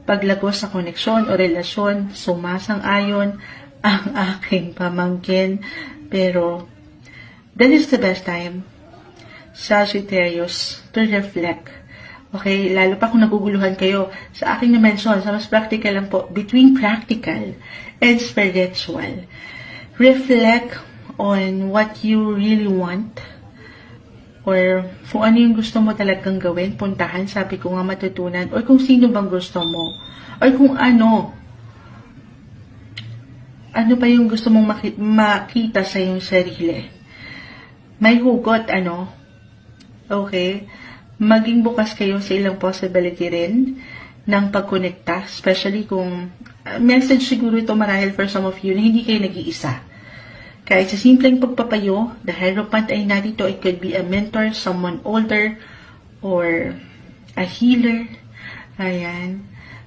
paglago sa koneksyon o relasyon, sumasang-ayon ang aking pamangkin. Pero, that is the best time, Sagittarius, to reflect. Okay, lalo pa kung naguguluhan kayo sa aking na-mention, sa mas practical lang po, between practical and spiritual. Reflect on what you really want, or kung ano yung gusto mo talagang gawin, puntahan, sabi ko nga matutunan, or kung sino bang gusto mo, or kung ano pa yung gusto mong makita sa iyong sarili. May hugot, okay? Maging bukas kayo sa ilang possibility rin ng pagkonekta, especially kung message siguro ito marahil for some of you na hindi kayo nag-iisa. Kahit sa simpleng pagpapayo, the Hierophant ay narito. It could be a mentor, someone older, or a healer. Ayan.